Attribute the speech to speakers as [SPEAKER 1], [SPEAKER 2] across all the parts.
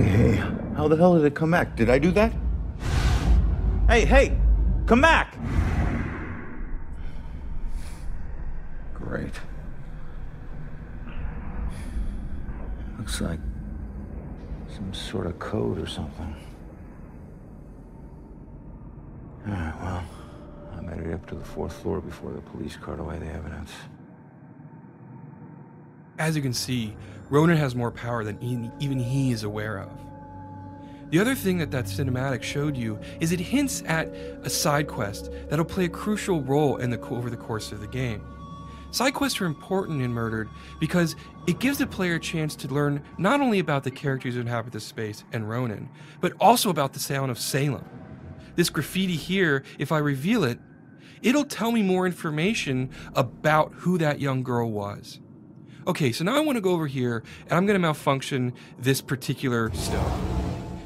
[SPEAKER 1] Hey, how the hell did it come back? Did I do that? Hey, come back! Great. Looks like some sort of code or something. All right, well, I made it up to the 4th floor before the police cart away the evidence.
[SPEAKER 2] As you can see, Ronan has more power than even he is aware of. The other thing that cinematic showed you is it hints at a side quest that'll play a crucial role over the course of the game. Side quests are important in Murdered because it gives the player a chance to learn not only about the characters who inhabit this space and Ronan, but also about the town of Salem. This graffiti here, if I reveal it, it'll tell me more information about who that young girl was. Okay, so now I want to go over here and I'm going to malfunction this particular stone.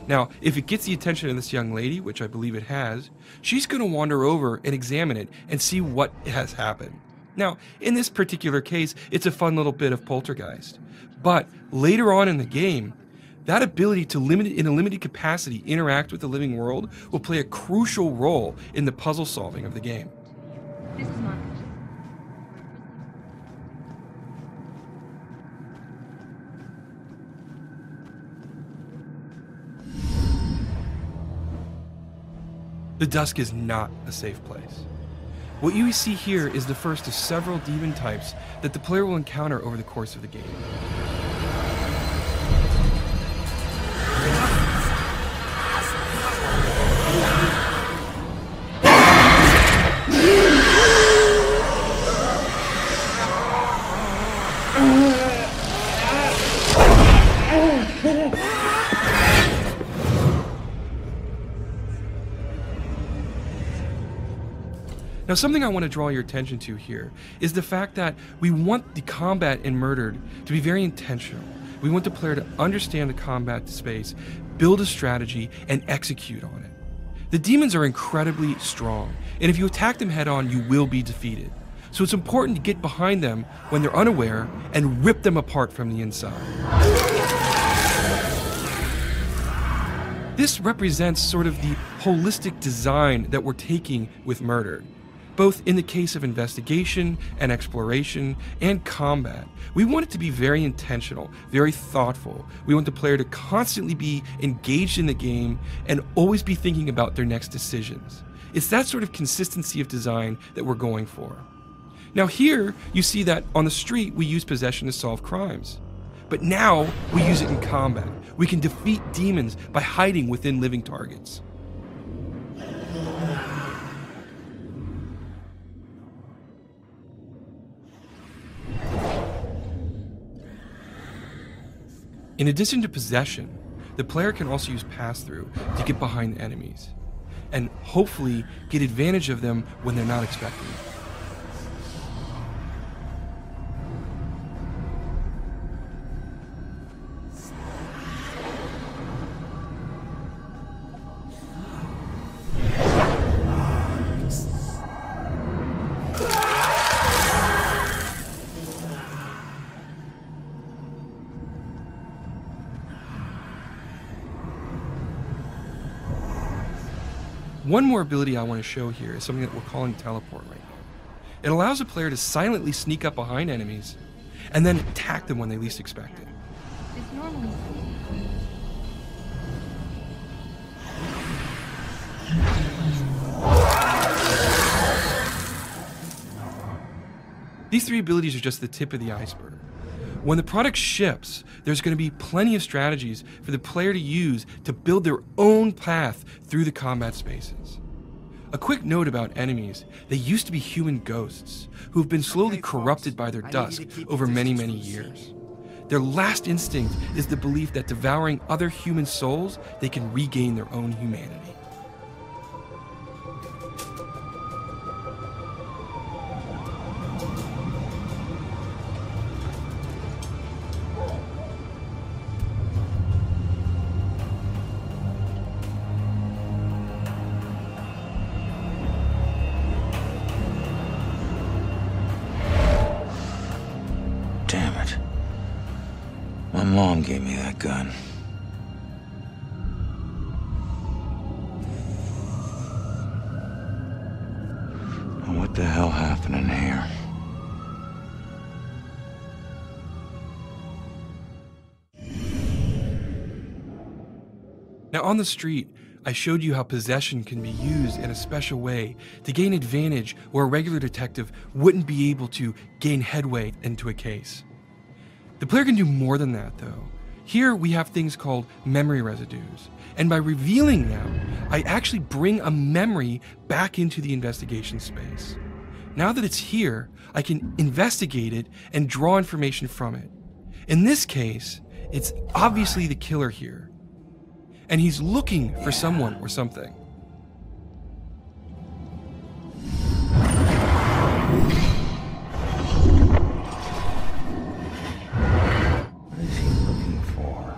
[SPEAKER 2] Now, if it gets the attention of this young lady, which I believe it has, she's going to wander over and examine it and see what has happened. Now, in this particular case, it's a fun little bit of poltergeist. But later on in the game, that ability to in a limited capacity interact with the living world will play a crucial role in the puzzle solving of the game.
[SPEAKER 3] This is mine.
[SPEAKER 2] The dusk is not a safe place. What you see here is the first of several demon types that the player will encounter over the course of the game. Now, something I want to draw your attention to here is the fact that we want the combat in Murdered to be very intentional. We want the player to understand the combat space, build a strategy, and execute on it. The demons are incredibly strong, and if you attack them head on, you will be defeated. So it's important to get behind them when they're unaware and rip them apart from the inside. This represents sort of the holistic design that we're taking with Murdered. Both in the case of investigation and exploration and combat, we want it to be very intentional, very thoughtful. We want the player to constantly be engaged in the game and always be thinking about their next decisions. It's that sort of consistency of design that we're going for. Now here, you see that on the street, we use possession to solve crimes. But now, we use it in combat. We can defeat demons by hiding within living targets. In addition to possession, the player can also use pass-through to get behind enemies, and hopefully get advantage of them when they're not expecting it. One more ability I want to show here is something that we're calling teleport right now. It allows a player to silently sneak up behind enemies and then attack them when they least expect it.
[SPEAKER 3] It's normally.
[SPEAKER 2] These three abilities are just the tip of the iceberg. When the product ships, there's going to be plenty of strategies for the player to use to build their own path through the combat spaces. A quick note about enemies: they used to be human ghosts who have been slowly corrupted by their dusk over many, many years. Their last instinct is the belief that devouring other human souls, they can regain their own humanity.
[SPEAKER 1] Damn it. My mom gave me that gun. the hell happening here?
[SPEAKER 2] Now, on the street, I showed you how possession can be used in a special way to gain advantage where a regular detective wouldn't be able to gain headway into a case. The player can do more than that, though. Here we have things called memory residues, and by revealing them, I actually bring a memory back into the investigation space. Now that it's here, I can investigate it and draw information from it. In this case, it's obviously the killer here, and he's looking for someone or something.
[SPEAKER 1] What is he looking for?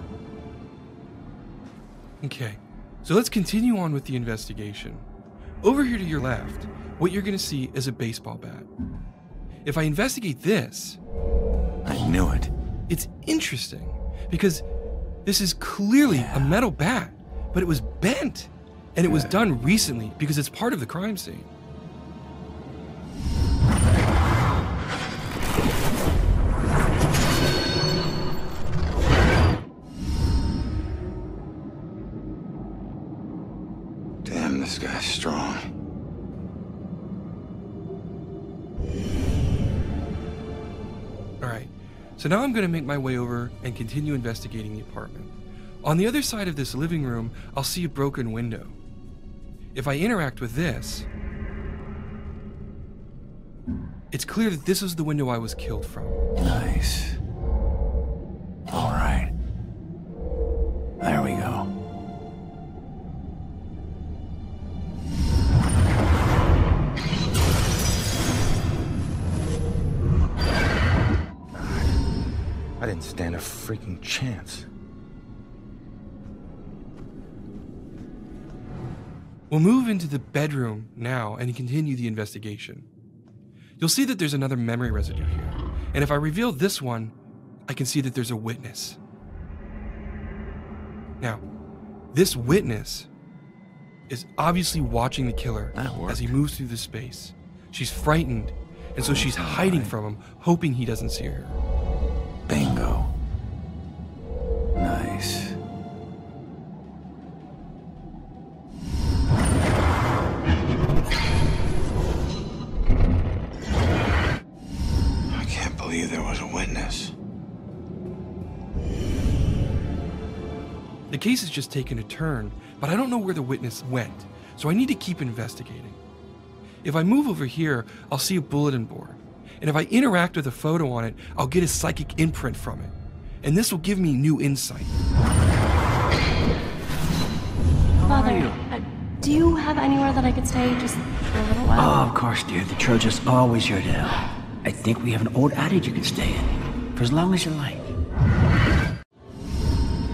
[SPEAKER 2] Okay, so let's continue on with the investigation. Over here to your left, what you're going to see is a baseball bat. If I investigate this,
[SPEAKER 1] I knew it.
[SPEAKER 2] it's interesting because this is clearly a metal bat, but it was bent, and it was done recently because it's part of the crime scene.
[SPEAKER 1] Damn, this guy's strong.
[SPEAKER 2] All right, so now I'm going to make my way over and continue investigating the apartment. On the other side of this living room, I'll see a broken window. If I interact with this, it's clear that this is the window I was killed from.
[SPEAKER 1] Nice. All right. There we go. I didn't stand a freaking chance.
[SPEAKER 2] We'll move into the bedroom now and continue the investigation. You'll see that there's another memory residue here, and if I reveal this one, I can see that there's a witness. Now, this witness is obviously watching the killer as he moves through the space. She's frightened, and so she's hiding from him, hoping he doesn't see her.
[SPEAKER 1] Bingo. Nice. I can't believe there was a witness.
[SPEAKER 2] The case has just taken a turn, but I don't know where the witness went, so I need to keep investigating. If I move over here, I'll see a bulletin board, and if I interact with a photo on it, I'll get a psychic imprint from it, and this will give me new insight.
[SPEAKER 4] Father, do you have anywhere that I could stay just for a little while?
[SPEAKER 5] Oh, of course, dear. The church is always your to help. I think we have an old adage you can stay in, for as long as you like.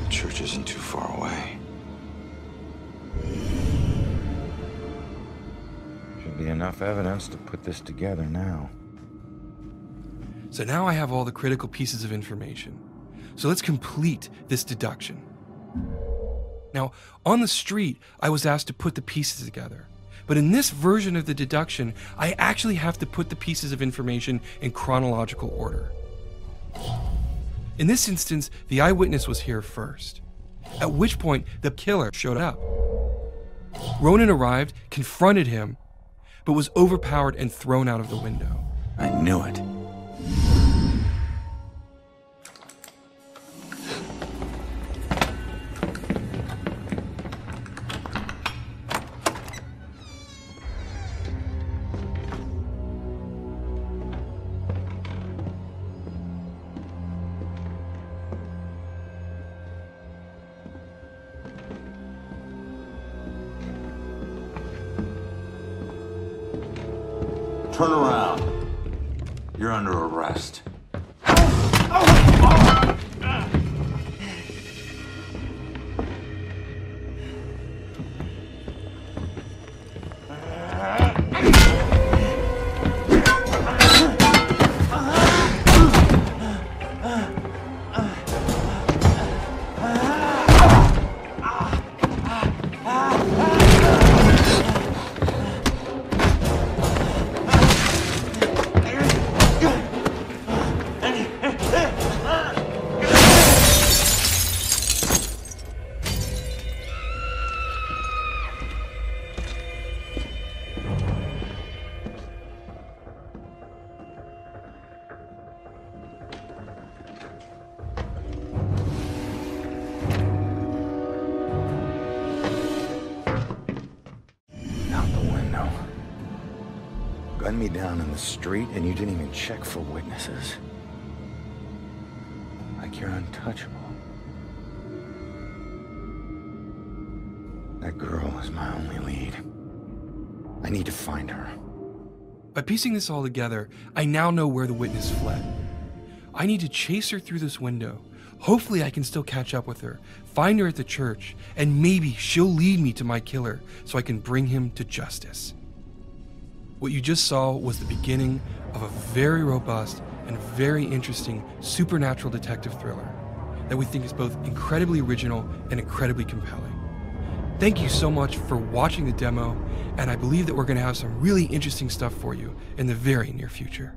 [SPEAKER 1] The church isn't too far away. Should be enough evidence to put this together now.
[SPEAKER 2] So now I have all the critical pieces of information. So let's complete this deduction. Now, on the street, I was asked to put the pieces together. But in this version of the deduction, I actually have to put the pieces of information in chronological order. In this instance, the eyewitness was here first, at which point the killer showed up. Ronan arrived, confronted him, but was overpowered and thrown out of the window.
[SPEAKER 1] I knew it. Turn around. You're under arrest. gunned me down in the street and you didn't even check for witnesses. Like you're untouchable. That girl is my only lead. I need to find her.
[SPEAKER 2] By piecing this all together, I now know where the witness fled. I need to chase her through this window. Hopefully I can still catch up with her, find her at the church, and maybe she'll lead me to my killer so I can bring him to justice. What you just saw was the beginning of a very robust and very interesting supernatural detective thriller that we think is both incredibly original and incredibly compelling. Thank you so much for watching the demo, and I believe that we're going to have some really interesting stuff for you in the very near future.